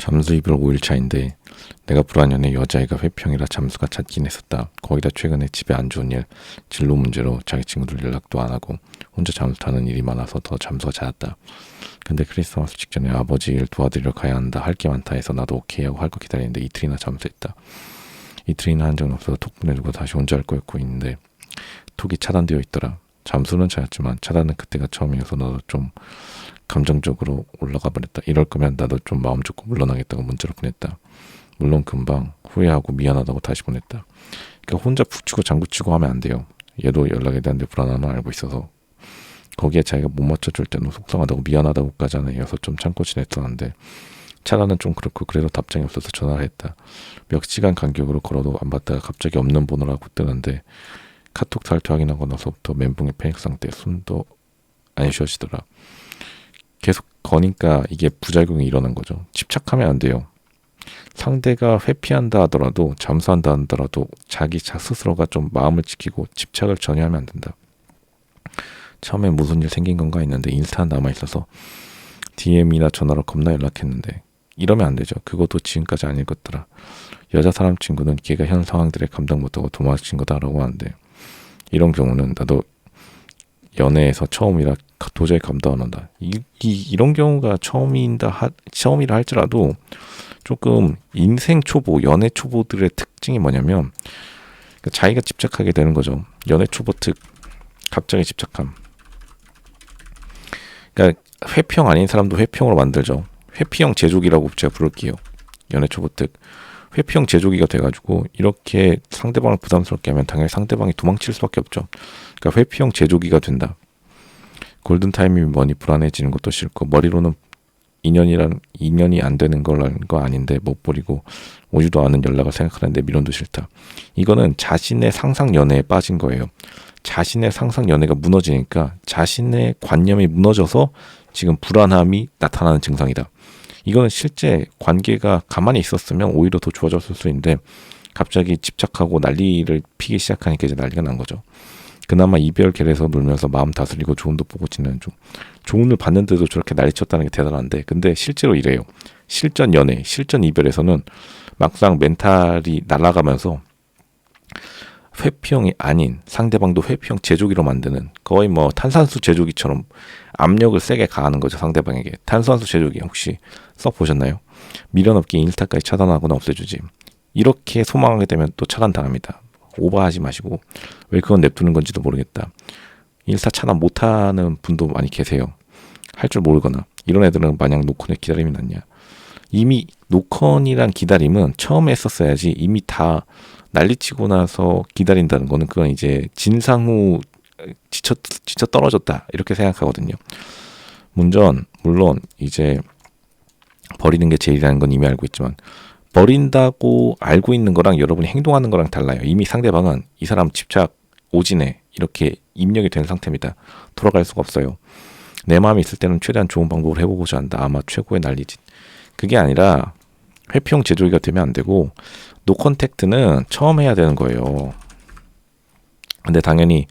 잠수 이별 5일 차인데 내가 불안연애 여자애가 회평이라 잠수가 잦긴 했었다. 거기다 최근에 집에 안 좋은 일, 진로 문제로 자기 친구들 연락도 안 하고 혼자 잠수 타는 일이 많아서 더 잠수가 잦았다. 근데 크리스마스 직전에 아버지 일 도와드리러 가야 한다. 할 게 많다 해서 나도 오케이 하고 할 거 기다리는데 이틀이나 잠수했다. 이틀이나 한 적은 없어서 톡 보내주고 다시 혼자 할 거였고 있는데 톡이 차단되어 있더라. 잠수는 잘했지만 차단은 그때가 처음이어서 나도 좀 감정적으로 올라가 버렸다. 이럴 거면 나도 좀 마음 좋고 물러나겠다고 문자로 보냈다. 물론 금방 후회하고 미안하다고 다시 보냈다. 그러니까 혼자 푹 치고 장구 치고 하면 안 돼요. 얘도 연락에 대한 데 불안함을 알고 있어서 거기에 자기가 못 맞춰줄 때는 속상하다고 미안하다고까지 하는 이어서 좀 참고 지냈었는데 차라는 좀 그렇고 그래도 답장이 없어서 전화를 했다. 몇 시간 간격으로 걸어도 안 받다가 갑자기 없는 번호라고 뜨는데 카톡 탈퇴 확인하고 나서부터 멘붕의 패닉 상태 숨도 안 쉬어지더라. 계속 거니까 이게 부작용이 일어난 거죠. 집착하면 안 돼요. 상대가 회피한다 하더라도 잠수한다 하더라도 자기 스스로가 좀 마음을 지키고 집착을 전혀 하면 안 된다. 처음에 무슨 일 생긴 건가 했는데 인스타 남아있어서 DM이나 전화로 겁나 연락했는데 이러면 안 되죠. 그것도 지금까지 안 읽었더라. 여자 사람 친구는 걔가 현 상황들에 감당 못하고 도망친 거다라고 하는데 이런 경우는 나도 연애에서 처음이라 도저히 감당 안 한다. 이런 경우가 처음이라 할지라도 조금 인생 초보, 연애 초보들의 특징이 뭐냐면 자기가 집착하게 되는 거죠. 연애 초보 특, 갑자기 집착함. 그러니까 회평 아닌 사람도 회평으로 만들죠. 회피형 제조기라고 제가 부를게요. 연애 초보 특. 회피형 제조기가 돼가지고 이렇게 상대방을 부담스럽게 하면 당연히 상대방이 도망칠 수밖에 없죠. 그러니까 회피형 제조기가 된다. 골든타임이 뭐니 불안해지는 것도 싫고 머리로는 인연이 안 되는 거 아닌데 못 버리고 오지도 않은 연락을 생각하는데 미련도 싫다. 이거는 자신의 상상 연애에 빠진 거예요. 자신의 상상 연애가 무너지니까 자신의 관념이 무너져서 지금 불안함이 나타나는 증상이다. 이거는 실제 관계가 가만히 있었으면 오히려 더 좋아졌을 수 있는데 갑자기 집착하고 난리를 피기 시작하니까 이제 난리가 난 거죠. 그나마 이별길에서 놀면서 마음 다스리고 조언도 보고 지내는 중. 조언을 받는데도 저렇게 난리쳤다는 게 대단한데 근데 실제로 이래요. 실전 연애, 실전 이별에서는 막상 멘탈이 날아가면서 회피형이 아닌 상대방도 회피형 제조기로 만드는 거의 뭐 탄산수 제조기처럼 압력을 세게 가하는 거죠. 상대방에게. 탄산수 제조기 혹시 써보셨나요? 미련 없게 인스타까지 차단하거나 없애주지. 이렇게 소망하게 되면 또 차단당합니다. 오버하지 마시고 왜 그건 냅두는 건지도 모르겠다. 인스타 차단 못하는 분도 많이 계세요. 할 줄 모르거나 이런 애들은 마냥 노컨에 기다림이 낫냐. 이미 노컨이란 기다림은 처음에 했었어야지. 이미 다 난리치고 나서 기다린다는 거는 그건 이제 진상 후 지쳐 떨어졌다 이렇게 생각하거든요. 물론 이제 버리는 게 제일이라는 건 이미 알고 있지만 버린다고 알고 있는 거랑 여러분이 행동하는 거랑 달라요. 이미 상대방은 이 사람 집착 오지네 이렇게 입력이 된 상태입니다. 돌아갈 수가 없어요. 내 마음이 있을 때는 최대한 좋은 방법을 해보고자 한다. 아마 최고의 난리지. 그게 아니라 회피형 제조기가 되면 안 되고 노컨택트는 처음 해야 되는 거예요. 근데 당연히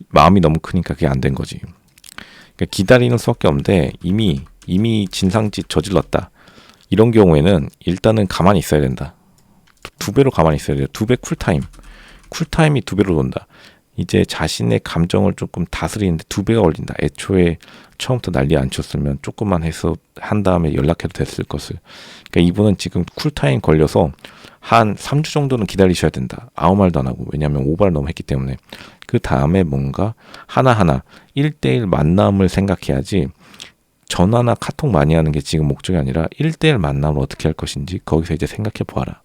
마음이 너무 크니까 그게 안 된 거지. 그러니까 기다리는 수밖에 없는데 이미 진상짓 저질렀다. 이런 경우에는 일단은 가만히 있어야 된다. 두 배로 가만히 있어야 돼요. 2배 쿨타임. 쿨타임이 2배로 돈다. 이제 자신의 감정을 조금 다스리는데 2배가 걸린다. 애초에 처음부터 난리 안 쳤으면 조금만 해서 한 다음에 연락해도 됐을 것을. 그러니까 이분은 지금 쿨타임 걸려서 한 3주 정도는 기다리셔야 된다. 아무 말도 안 하고. 왜냐하면 오버를 너무 했기 때문에. 그 다음에 뭔가 하나하나 1대1 만남을 생각해야지 전화나 카톡 많이 하는 게 지금 목적이 아니라 1대1 만남을 어떻게 할 것인지 거기서 이제 생각해 보아라.